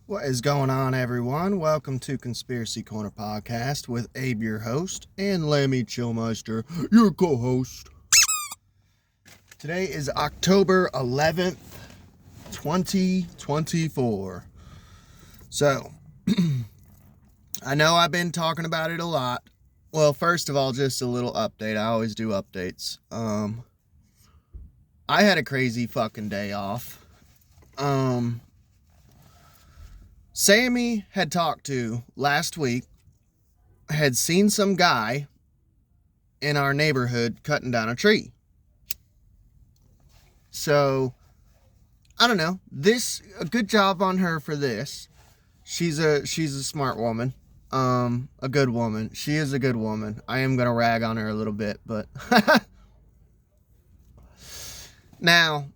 What is going on, everyone? Welcome to Conspiracy Corner Podcast with Abe, your host, and Lemmy Chillmeister, your co-host. Today is October 11th, 2024. So, I know I've been talking about it a lot. Well, first of all, just a little update. I always do updates. I had a crazy fucking day off. Sammy had talked to last week, had seen some guy in our neighborhood cutting down a tree. So, I don't know. A good job on her for this. She's a smart woman. A good woman. She is a good woman. I am gonna rag on her a little bit, but now,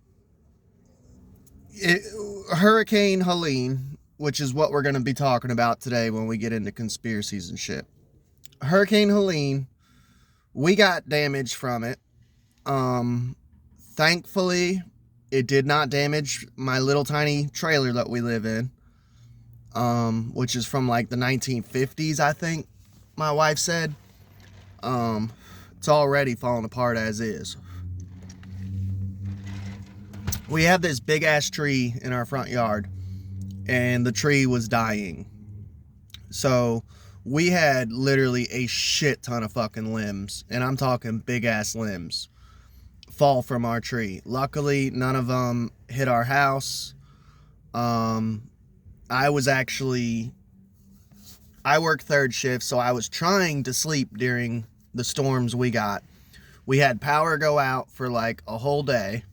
Hurricane Helene, which is what we're going to be talking about today when we get into conspiracies and shit. Hurricane Helene, we got damage from it. Thankfully, it did not damage my little tiny trailer that we live in, which is from like the 1950s, I think my wife said. It's already falling apart as is. We have this big ass tree in our front yard, and the tree was dying. So we had literally a shit ton of fucking limbs, and I'm talking big ass limbs, fall from our tree. Luckily, none of them hit our house. I work third shift, so I was trying to sleep during the storms we got. We had power go out for like a whole day.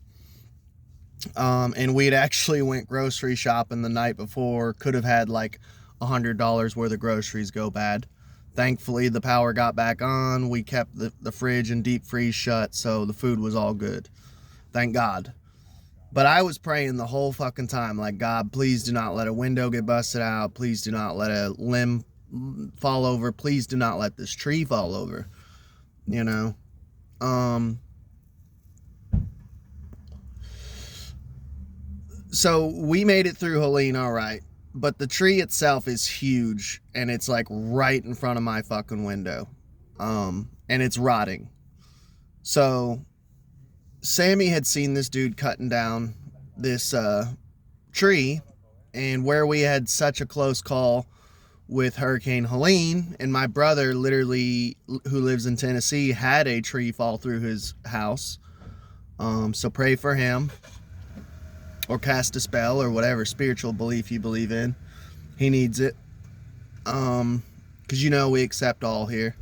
And we'd actually went grocery shopping the night before. Could have had like $100 worth of groceries go bad. Thankfully, the power got back on. We kept the fridge and deep freeze shut, so the food was all good. Thank God. But I was praying the whole fucking time, like, God, please do not let a window get busted out. Please do not let a limb fall over. Please do not let this tree fall over. You know? So we made it through Helene all right, but the tree itself is huge, and it's like right in front of my fucking window, and it's rotting. So Sammy had seen this dude cutting down this tree, and where we had such a close call with Hurricane Helene, and my brother literally, who lives in Tennessee, had a tree fall through his house. So pray for him. Or cast a spell, or whatever spiritual belief you believe in. He needs it. Because we accept all here.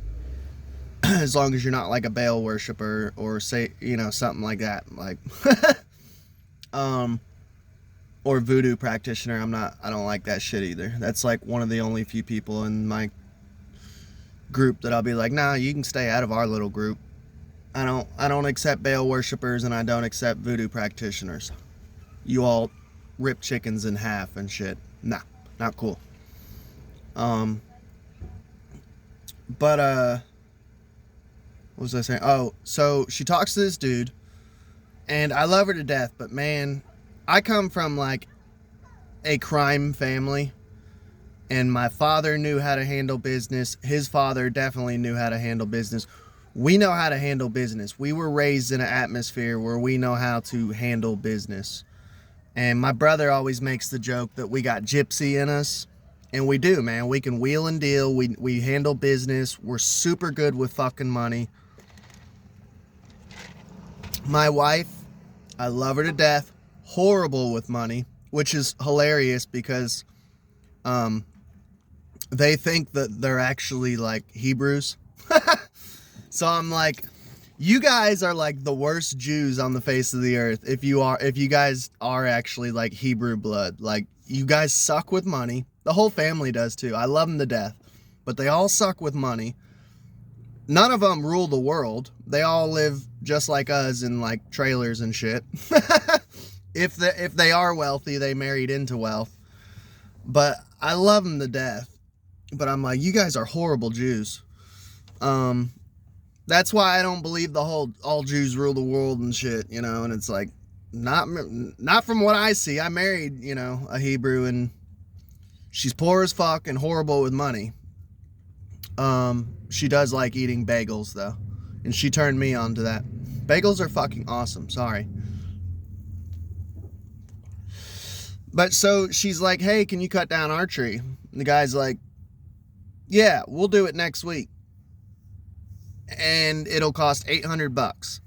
As long as you're not like a Baal worshiper, or say, something like that. Like, or voodoo practitioner. I don't like that shit either. That's like one of the only few people in my group that I'll be like, nah, you can stay out of our little group. I don't accept Baal worshipers, and I don't accept voodoo practitioners. You all rip chickens in half and shit. Nah, not cool. What was I saying? Oh, so she talks to this dude, and I love her to death, but man, I come from like a crime family, and my father knew how to handle business. His father definitely knew how to handle business. We know how to handle business. We were raised in an atmosphere where we know how to handle business. And my brother always makes the joke that we got gypsy in us. And we do, man. We can wheel and deal. We handle business. We're super good with fucking money. My wife, I love her to death. Horrible with money. Which is hilarious because they think that they're actually like Hebrews. So I'm like, you guys are like the worst Jews on the face of the earth if you guys are actually like Hebrew blood. Like, you guys suck with money. The whole family does too. I love them to death. But they all suck with money. None of them rule the world. They all live just like us in like trailers and shit. If they are wealthy, they married into wealth. But I love them to death. But I'm like, you guys are horrible Jews. That's why I don't believe the whole all Jews rule the world and shit, and it's like, not from what I see. I married, a Hebrew, and She's poor as fuck and horrible with money. She does like eating bagels though, and she turned me on to that. Bagels are fucking awesome. Sorry. But so she's like, hey, can you cut down our tree? And the guy's like, yeah, we'll do it next week. And it'll cost $800.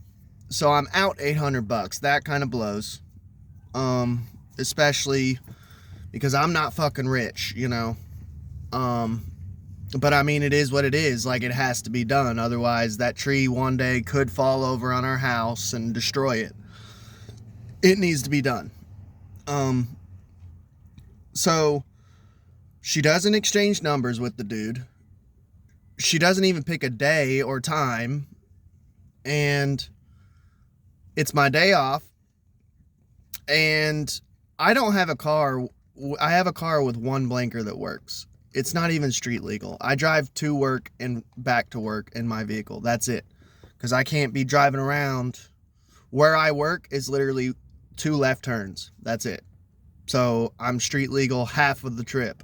So I'm out $800. That kind of blows. Especially because I'm not fucking rich, you know. But I mean, it is what it is. Like, it has to be done. Otherwise, that tree one day could fall over on our house and destroy it. It needs to be done. So she doesn't exchange numbers with the dude. She doesn't even pick a day or time. And it's my day off. And I don't have a car. I have a car with one blinker that works. It's not even street legal. I drive to work and back to work in my vehicle. That's it. Because I can't be driving around. Where I work is literally 2 left turns. That's it. So I'm street legal half of the trip.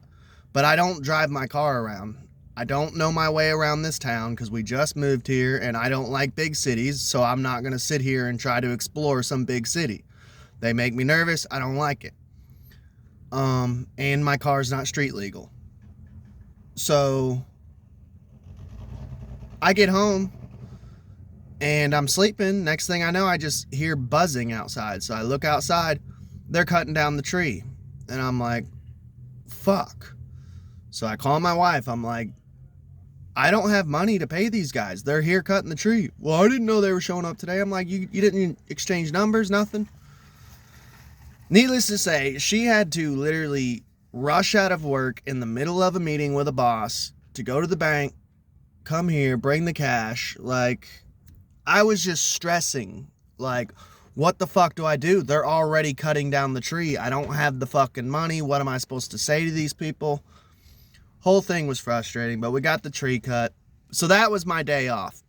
But I don't drive my car around. I don't know my way around this town because we just moved here and I don't like big cities. So I'm not going to sit here and try to explore some big city. They make me nervous. I don't like it. And my car's not street legal. So I get home and I'm sleeping. Next thing I know, I just hear buzzing outside. So I look outside. They're cutting down the tree. And I'm like, fuck. So I call my wife. I'm like, I don't have money to pay these guys. They're here cutting the tree. Well, I didn't know they were showing up today. I'm like, you didn't exchange numbers, nothing? Needless to say, she had to literally rush out of work in the middle of a meeting with a boss to go to the bank, come here, bring the cash. Like, I was just stressing. Like, what the fuck do I do? They're already cutting down the tree. I don't have the fucking money. What am I supposed to say to these people? Whole thing was frustrating, but we got the tree cut. So that was my day off.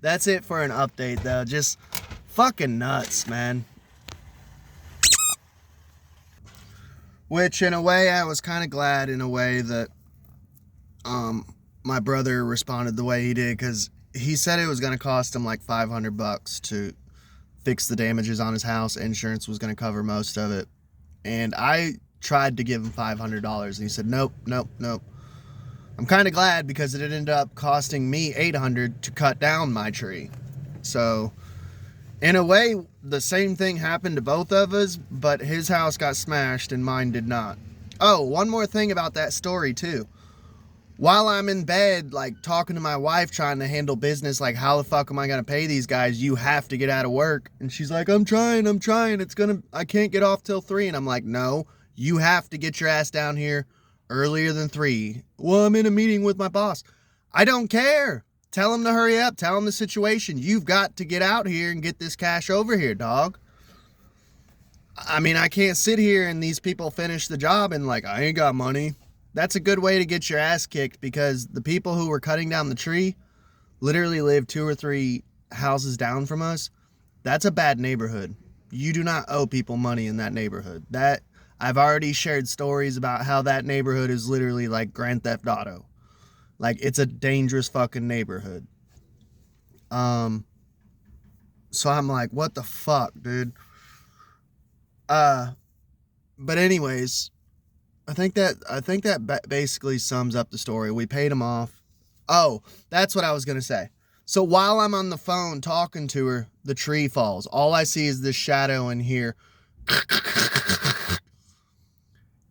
That's it for an update, though. Just fucking nuts, man. Which, in a way, I was kind of glad in a way that my brother responded the way he did, because he said it was going to cost him like $500 to fix the damages on his house. Insurance was going to cover most of it. And I tried to give him $500 and he said, nope. I'm kind of glad because it ended up costing me $800 to cut down my tree. So in a way, the same thing happened to both of us, but his house got smashed and mine did not. Oh, one more thing about that story too. While I'm in bed, like talking to my wife, trying to handle business, like how the fuck am I going to pay these guys? You have to get out of work. And she's like, I'm trying. I can't get off till 3. And I'm like, no, you have to get your ass down here earlier than 3. Well, I'm in a meeting with my boss. I don't care. Tell him to hurry up. Tell him the situation. You've got to get out here and get this cash over here, dog. I mean, I can't sit here and these people finish the job and like, I ain't got money. That's a good way to get your ass kicked, because the people who were cutting down the tree literally live 2 or 3 houses down from us. That's a bad neighborhood. You do not owe people money in that neighborhood. That I've already shared stories about how that neighborhood is literally like Grand Theft Auto. Like, it's a dangerous fucking neighborhood. So I'm like, what the fuck, dude? But anyways, I think that basically sums up the story. We paid him off. Oh, that's what I was going to say. So while I'm on the phone talking to her, the tree falls. All I see is this shadow in here.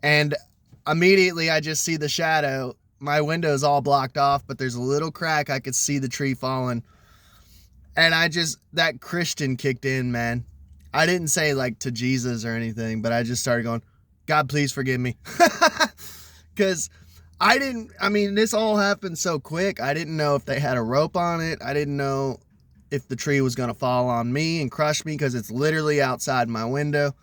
And immediately I just see the shadow. My window's all blocked off, but there's a little crack. I could see the tree falling. And that Christian kicked in, man. I didn't say like to Jesus or anything, but I just started going, God, please forgive me. Because this all happened so quick. I didn't know if they had a rope on it. I didn't know if the tree was going to fall on me and crush me, because it's literally outside my window.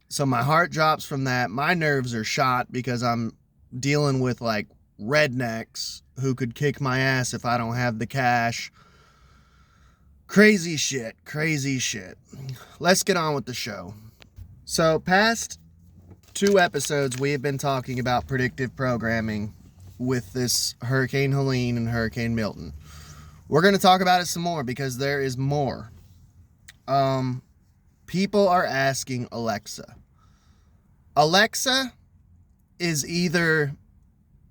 So my heart drops from that. My nerves are shot because I'm dealing with like rednecks who could kick my ass if I don't have the cash. Crazy shit. Let's get on with the show. So past 2 episodes, we have been talking about predictive programming with this Hurricane Helene and Hurricane Milton. We're going to talk about it some more because there is more. People are asking Alexa. Alexa is either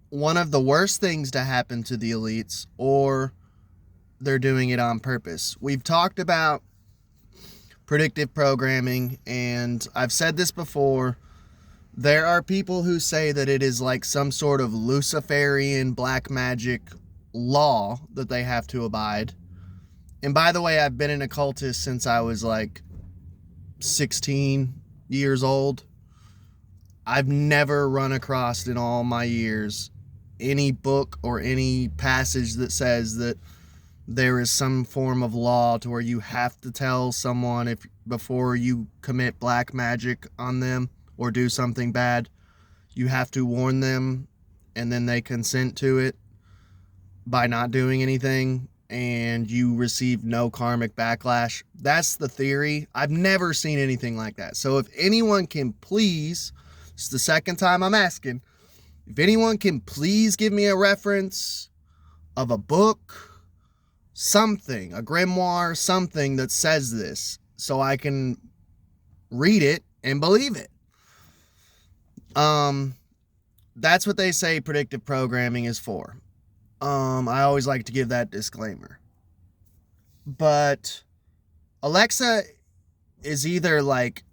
one of the worst things to happen to the elites, or they're doing it on purpose. We've talked about predictive programming, and I've said this before. There are people who say that it is like some sort of Luciferian black magic law that they have to abide. And by the way, I've been an occultist since I was like 16 years old. I've never run across in all my years any book or any passage that says that there is some form of law to where you have to tell someone before you commit black magic on them or do something bad, you have to warn them and then they consent to it by not doing anything and you receive no karmic backlash. That's the theory. I've never seen anything like that. So if anyone can please, it's the second time I'm asking, if anyone can please give me a reference of a book, something, a grimoire, something that says this so I can read it and believe it. That's what they say predictive programming is for. I always like to give that disclaimer. But Alexa is either like,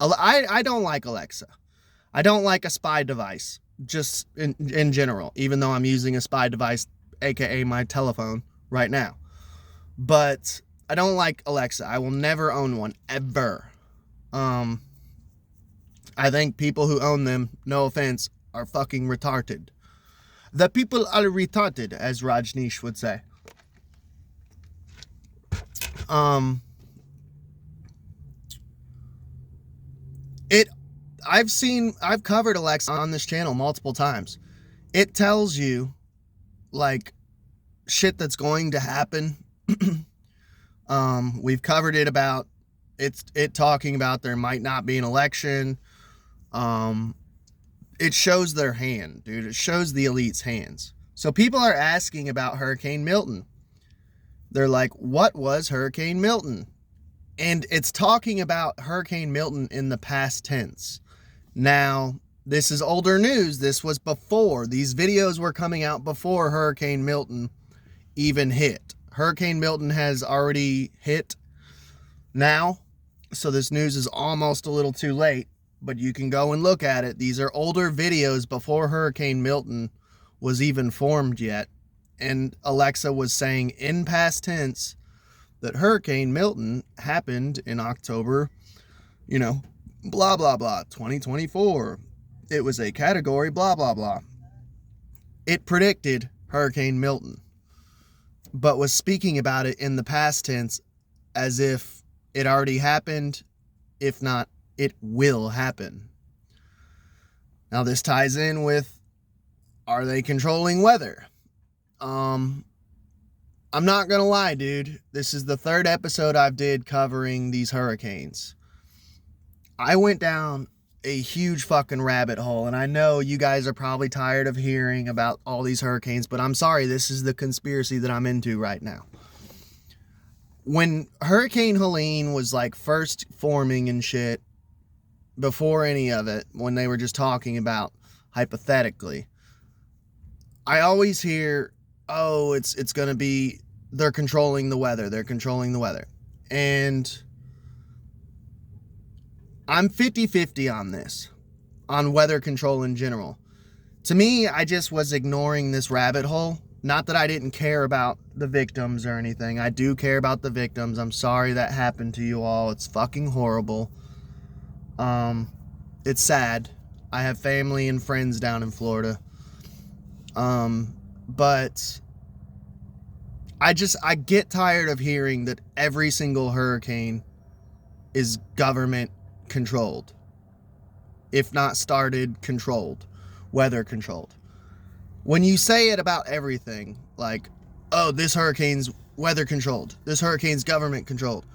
I don't like Alexa. I don't like a spy device, just in general, even though I'm using a spy device, aka my telephone, right now. But I don't like Alexa. I will never own one, ever. I think people who own them, no offense, are fucking retarded. The people are retarded, as Rajneesh would say. I've covered Alexa on this channel multiple times. It tells you, like, shit that's going to happen. We've covered it about, it talking about there might not be an election. It shows their hand, dude. It shows the elite's hands. So people are asking about Hurricane Milton. They're like, what was Hurricane Milton? And it's talking about Hurricane Milton in the past tense. Now, this is older news. This was before. These videos were coming out before Hurricane Milton even hit. Hurricane Milton has already hit now. So this news is almost a little too late. But you can go and look at it. These are older videos before Hurricane Milton was even formed yet. And Alexa was saying in past tense that Hurricane Milton happened in October, blah, blah, blah, 2024. It was a category, blah, blah, blah. It predicted Hurricane Milton, but was speaking about it in the past tense as if it already happened. If not, it will happen. Now this ties in with, are they controlling weather? I'm not gonna lie, dude. This is the 3rd episode I've did covering these hurricanes. I went down a huge fucking rabbit hole, and I know you guys are probably tired of hearing about all these hurricanes, but I'm sorry, this is the conspiracy that I'm into right now. When Hurricane Helene was like first forming and shit, before any of it, when they were just talking about hypothetically, I always hear, oh, it's going to be, they're controlling the weather. They're controlling the weather. And I'm 50-50 on this, on weather control in general. To me, I just was ignoring this rabbit hole. Not that I didn't care about the victims or anything. I do care about the victims. I'm sorry that happened to you all. It's fucking horrible. It's sad. I have family and friends down in Florida. But I get tired of hearing that every single hurricane is government controlled. If not started, controlled. Weather controlled. When you say it about everything, like, oh, this hurricane's weather controlled, this hurricane's government controlled,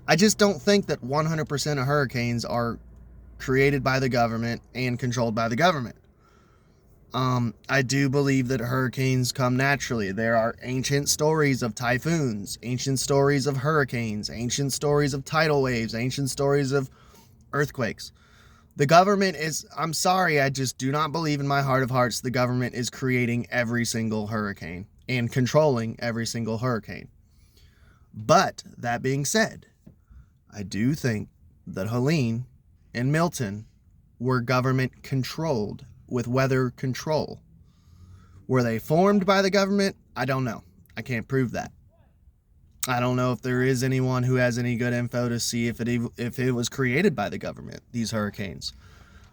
I just don't think that 100% of hurricanes are created by the government and controlled by the government. I do believe that hurricanes come naturally. There are ancient stories of typhoons, ancient stories of hurricanes, ancient stories of tidal waves, ancient stories of earthquakes. The government is, I'm sorry, I just do not believe in my heart of hearts the government is creating every single hurricane and controlling every single hurricane. But that being said, I do think that Helene and Milton were government controlled with weather control. Were they formed by the government? I don't know. I can't prove that. I don't know if there is anyone who has any good info to see if it was created by the government, these hurricanes.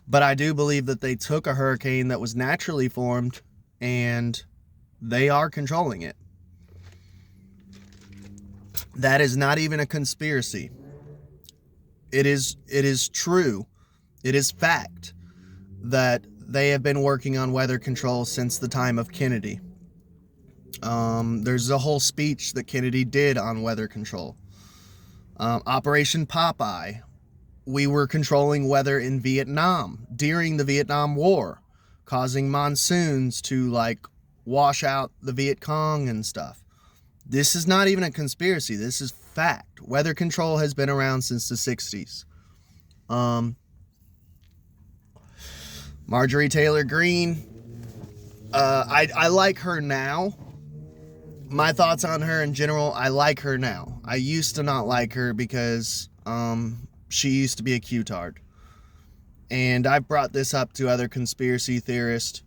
But I do believe that they took a hurricane that was naturally formed and they are controlling it. That is not even a conspiracy. It is true. It is fact that they have been working on weather control since the time of Kennedy. There's a whole speech that Kennedy did on weather control. Operation Popeye. We were controlling weather in Vietnam during the Vietnam War, causing monsoons to like wash out the Viet Cong and stuff. This is not even a conspiracy. This is fact. Weather control has been around since the 60s. Marjorie Taylor Greene. I like her now. My thoughts on her in general, I like her now. I used to not like her because she used to be a Q-tard. And I've brought this up to other conspiracy theorists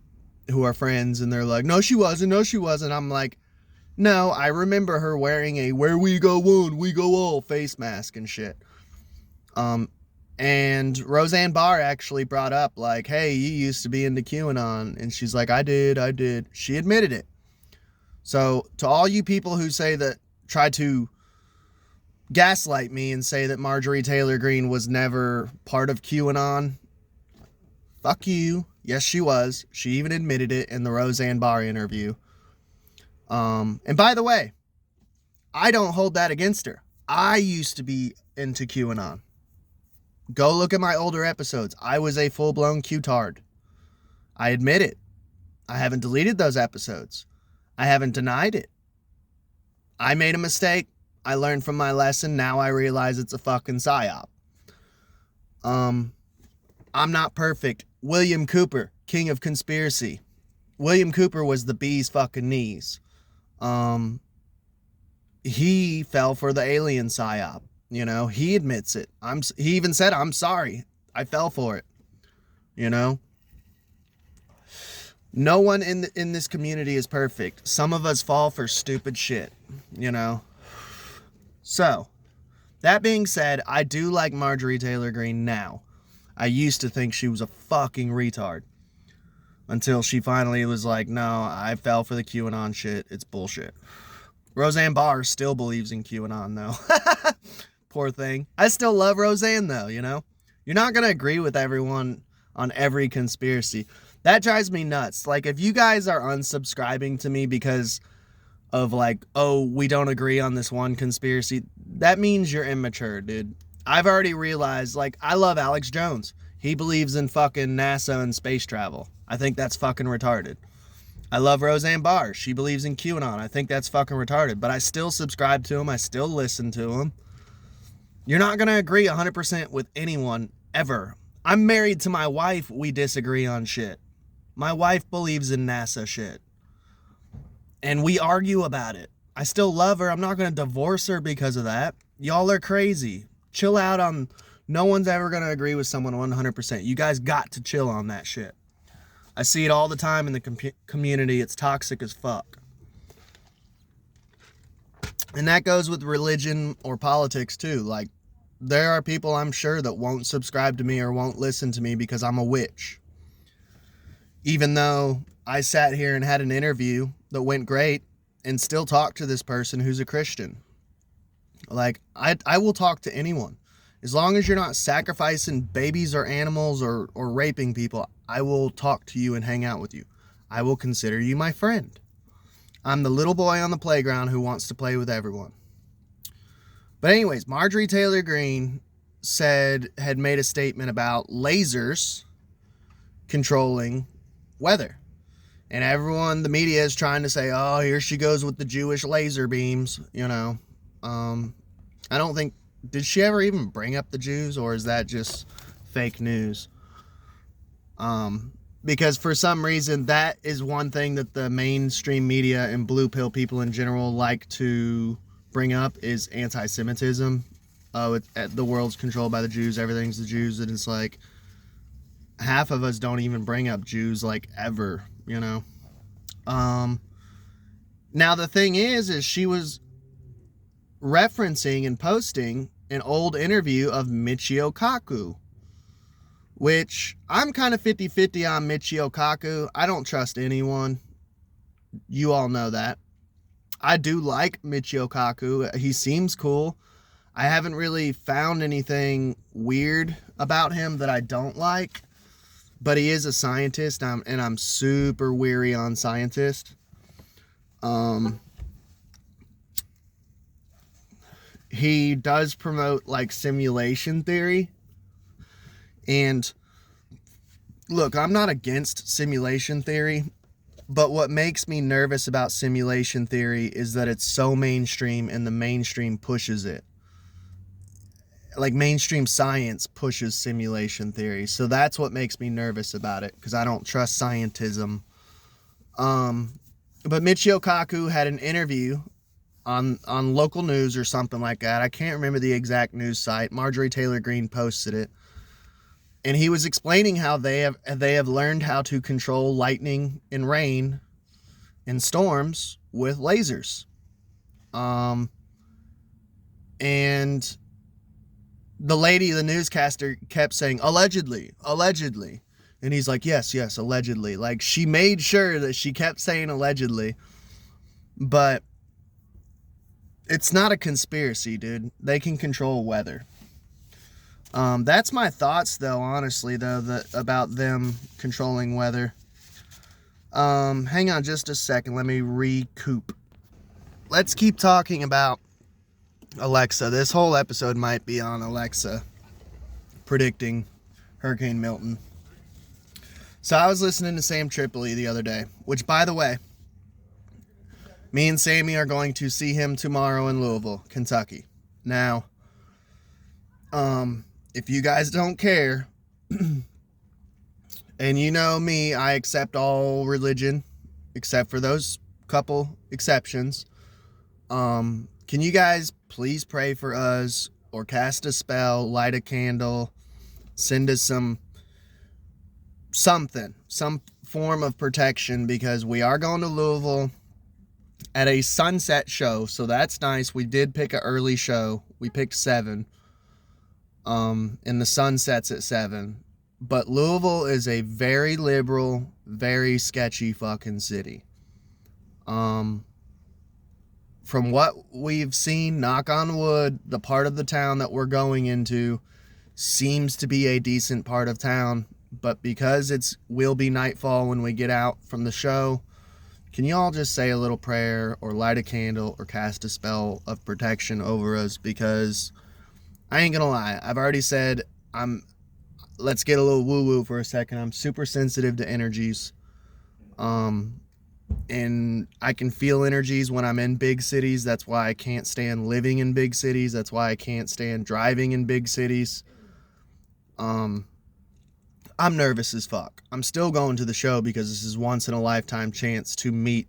who are friends, and they're like, no, she wasn't. No, she wasn't. I'm like, no, I remember her wearing a where we go one, we go all face mask and shit. And Roseanne Barr actually brought up like, hey, you used to be into QAnon. And she's like, I did. She admitted it. So to all you people who say that, try to gaslight me and say that Marjorie Taylor Greene was never part of QAnon, fuck you. Yes, she was. She even admitted it in the Roseanne Barr interview. And by the way, I don't hold that against her. I used to be into QAnon. Go look at my older episodes. I was a full-blown Q-tard. I admit it. I haven't deleted those episodes. I haven't denied it. I made a mistake. I learned from my lesson. Now I realize it's a fucking psyop. I'm not perfect. William Cooper, king of conspiracy. William Cooper was the bee's fucking knees. He fell for the alien psyop. You know, he admits it. He even said, I'm sorry. I fell for it. You know? No one in this community is perfect. Some of us fall for stupid shit. You know? So, that being said, I do like Marjorie Taylor Greene now. I used to think she was a fucking retard. Until she finally was like, no, I fell for the QAnon shit. It's bullshit. Roseanne Barr still believes in QAnon, though. Poor thing. I still love Roseanne, though, you know? You're not going to agree with everyone on every conspiracy. That drives me nuts. Like, if you guys are unsubscribing to me because of, like, oh, we don't agree on this one conspiracy, that means you're immature, dude. I've already realized, like, I love Alex Jones. He believes in fucking NASA and space travel. I think that's fucking retarded. I love Roseanne Barr. She believes in QAnon. I think that's fucking retarded. But I still subscribe to him. I still listen to him. You're not going to agree 100% with anyone, ever. I'm married to my wife. We disagree on shit. My wife believes in NASA shit. And we argue about it. I still love her. I'm not going to divorce her because of that. Y'all are crazy. Chill out on... No one's ever going to agree with someone 100%. You guys got to chill on that shit. I see it all the time in the community. It's toxic as fuck. And that goes with religion or politics too. Like, there are people I'm sure that won't subscribe to me or won't listen to me because I'm a witch. Even though I sat here and had an interview that went great and still talk to this person who's a Christian. Like, I will talk to anyone. As long as you're not sacrificing babies or animals or raping people, I will talk to you and hang out with you. I will consider you my friend. I'm the little boy on the playground who wants to play with everyone. But anyways, Marjorie Taylor Greene had made a statement about lasers controlling weather. And everyone, the media is trying to say, oh, here she goes with the Jewish laser beams, you know. I don't think, did she ever even bring up the Jews, or is that just fake news? Because for some reason, that is one thing that the mainstream media and blue pill people in general like to bring up is anti-Semitism. Oh, the world's controlled by the Jews, everything's the Jews, and it's like, half of us don't even bring up Jews, like, ever, you know. Now the thing is she was referencing and posting an old interview of Michio Kaku, which I'm kind of 50-50 on Michio Kaku. I don't trust anyone. You all know that. I do like Michio Kaku. He seems cool. I haven't really found anything weird about him that I don't like. But he is a scientist, and I'm super weary on scientists. He does promote, like, simulation theory. And, look, I'm not against simulation theory. But what makes me nervous about simulation theory is that it's so mainstream, and the mainstream pushes it. Like, mainstream science pushes simulation theory. So that's what makes me nervous about it, because I don't trust scientism. But Michio Kaku had an interview on local news or something like that. I can't remember the exact news site. Marjorie Taylor Greene posted it. And he was explaining how they have learned how to control lightning and rain and storms with lasers. And the lady, the newscaster, kept saying, allegedly. And he's like, yes, allegedly. Like, she made sure that she kept saying allegedly. But it's not a conspiracy, dude. They can control weather. That's my thoughts, though, honestly, though, about them controlling weather. Hang on just a second. Let me recoup. Let's keep talking about Alexa. This whole episode might be on Alexa predicting Hurricane Milton. So I was listening to Sam Tripoli the other day, which, by the way, me and Sammy are going to see him tomorrow in Louisville, Kentucky. Now, if you guys don't care, and you know me, I accept all religion, except for those couple exceptions. Can you guys please pray for us, or cast a spell, light a candle, send us some form of protection, because we are going to Louisville at a sunset show, so that's nice. We did pick an early show. We picked 7. And the sun sets at 7. But Louisville is a very liberal, very sketchy fucking city. From what we've seen, knock on wood, the part of the town that we're going into seems to be a decent part of town. But because will be nightfall when we get out from the show, can you all just say a little prayer, or light a candle, or cast a spell of protection over us? Because I ain't gonna lie, I've already said, let's get a little woo-woo for a second. I'm super sensitive to energies. And I can feel energies when I'm in big cities. That's why I can't stand living in big cities. That's why I can't stand driving in big cities. I'm nervous as fuck. I'm still going to the show because this is once in a lifetime chance to meet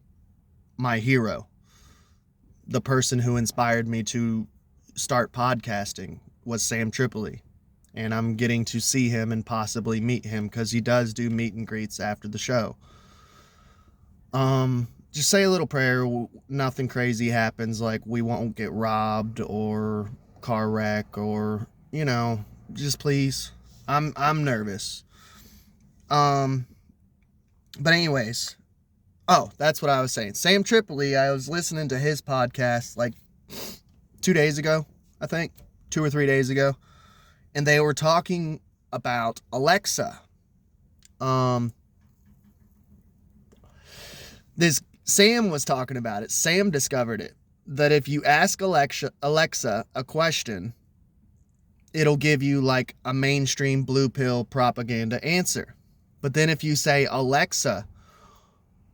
my hero. The person who inspired me to start podcasting was Sam Tripoli. And I'm getting to see him and possibly meet him, because he does do meet and greets after the show. Just say a little prayer. Nothing crazy happens, like we won't get robbed or car wreck, or, you know, just please. I'm nervous. But anyways, that's what I was saying. Sam Tripoli, I was listening to his podcast like 2 days ago, I think, 2 or 3 days ago, and they were talking about Alexa. Sam was talking about it. Sam discovered it, that if you ask Alexa a question, it'll give you like a mainstream blue pill propaganda answer. But then if you say, Alexa,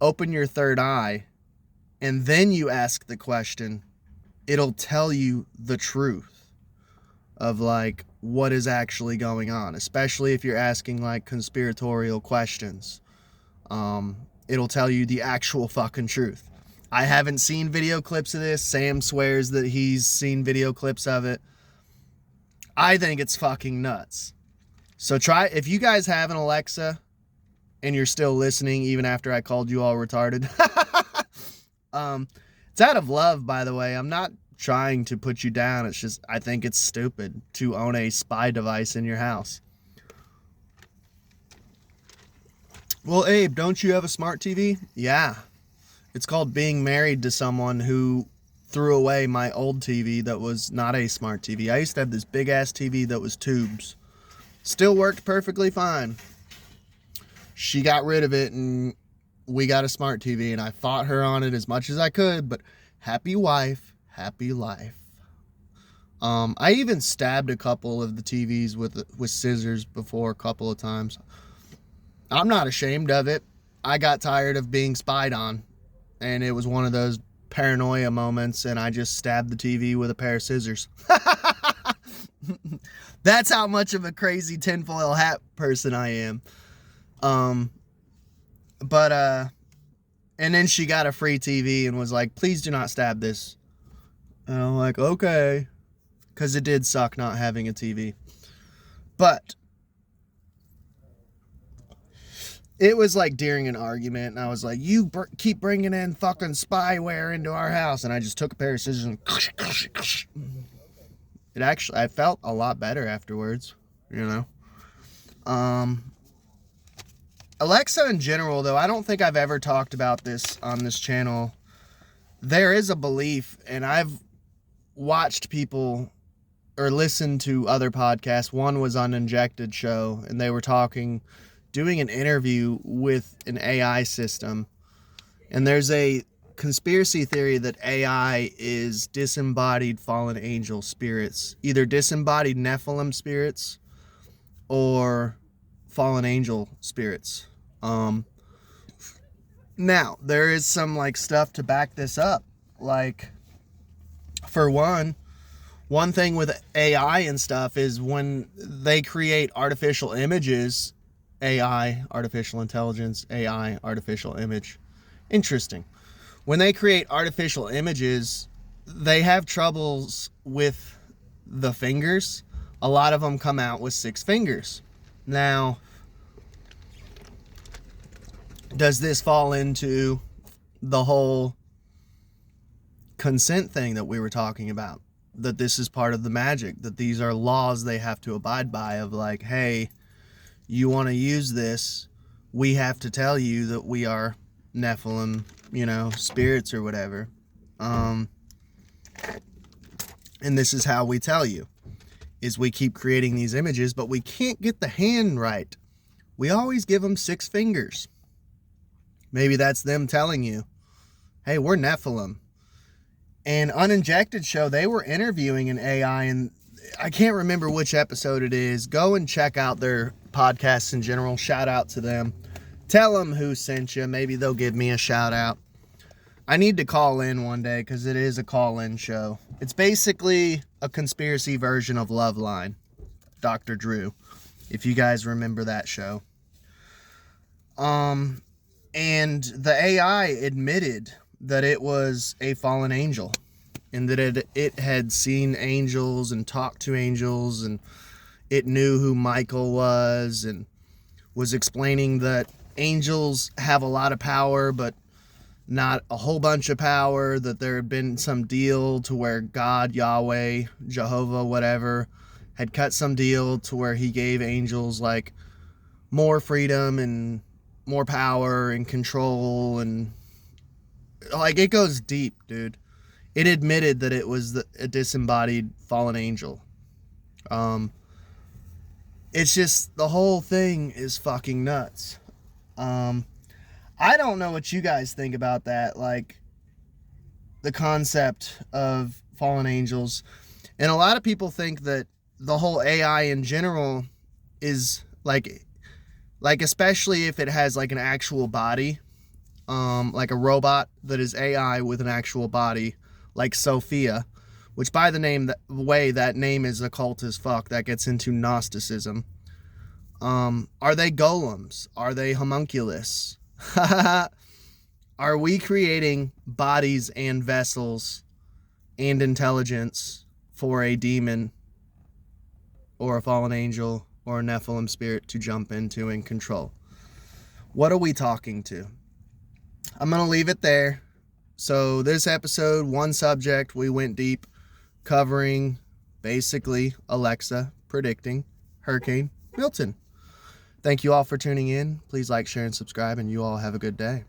open your third eye, and then you ask the question, it'll tell you the truth of like what is actually going on, especially if you're asking like conspiratorial questions. It'll tell you the actual fucking truth. I haven't seen video clips of this. Sam swears that he's seen video clips of it. I think it's fucking nuts. So try, if you guys have an Alexa and you're still listening even after I called you all retarded. It's out of love, by the way. I'm not trying to put you down. It's just, I think it's stupid to own a spy device in your house. Well, Abe, don't you have a smart TV? Yeah. It's called being married to someone who threw away my old TV that was not a smart TV. I used to have this big ass TV that was tubes. Still worked perfectly fine. She got rid of it and we got a smart TV, and I fought her on it as much as I could, but happy wife, happy life. I even stabbed a couple of the TVs with scissors before a couple of times. I'm not ashamed of it. I got tired of being spied on, and it was one of those paranoia moments, and I just stabbed the TV with a pair of scissors. That's how much of a crazy tinfoil hat person I am. And then she got a free TV and was like, please do not stab this. And I'm like, okay. Because it did suck not having a TV. But it was like during an argument, and I was like, you keep bringing in fucking spyware into our house. And I just took a pair of scissors and it actually, I felt a lot better afterwards, you know. Alexa in general, though, I don't think I've ever talked about this on this channel. There is a belief, and I've watched people or listened to other podcasts. One was on Injected Show, and they were doing an interview with an AI system. And there's a conspiracy theory that AI is disembodied fallen angel spirits, either disembodied Nephilim spirits or fallen angel spirits. Now there is some like stuff to back this up. Like, for one thing with AI and stuff is when they create artificial images, AI, artificial intelligence, AI, artificial image. Interesting. When they create artificial images, they have troubles with the fingers. A lot of them come out with 6 fingers. Now, does this fall into the whole consent thing that we were talking about? That this is part of the magic, that these are laws they have to abide by of like, hey, you want to use this, we have to tell you that we are Nephilim, you know, spirits or whatever. And this is how we tell you, is we keep creating these images, but we can't get the hand right. We always give them 6 fingers. Maybe that's them telling you, hey, we're Nephilim. And Uninjected Show, they were interviewing an AI, and I can't remember which episode it is. Go and check out their podcasts in general. Shout out to them. Tell them who sent you. Maybe they'll give me a shout out. I need to call in one day because it is a call-in show. It's basically a conspiracy version of Loveline, Dr. Drew, if you guys remember that show. And the AI admitted that it was a fallen angel, and that it had seen angels and talked to angels, and it knew who Michael was, and was explaining that angels have a lot of power, but not a whole bunch of power, that there had been some deal to where God, Yahweh, Jehovah, whatever, had cut some deal to where he gave angels like more freedom and more power and control, and like it goes deep, dude. It admitted that it was a disembodied fallen angel. It's just, the whole thing is fucking nuts. I don't know what you guys think about that, like the concept of fallen angels. And a lot of people think that the whole AI in general is like especially if it has like an actual body, like a robot that is AI with an actual body, like Sophia, which by the way that name is occult as fuck. That gets into Gnosticism. Are they golems? Are they homunculus? Are we creating bodies and vessels and intelligence for a demon or a fallen angel or a Nephilim spirit to jump into and control? What are we talking to? I'm going to leave it there. So this episode, one subject, we went deep, covering basically Alexa predicting Hurricane Milton. Thank you all for tuning in. Please like, share, and subscribe, and you all have a good day.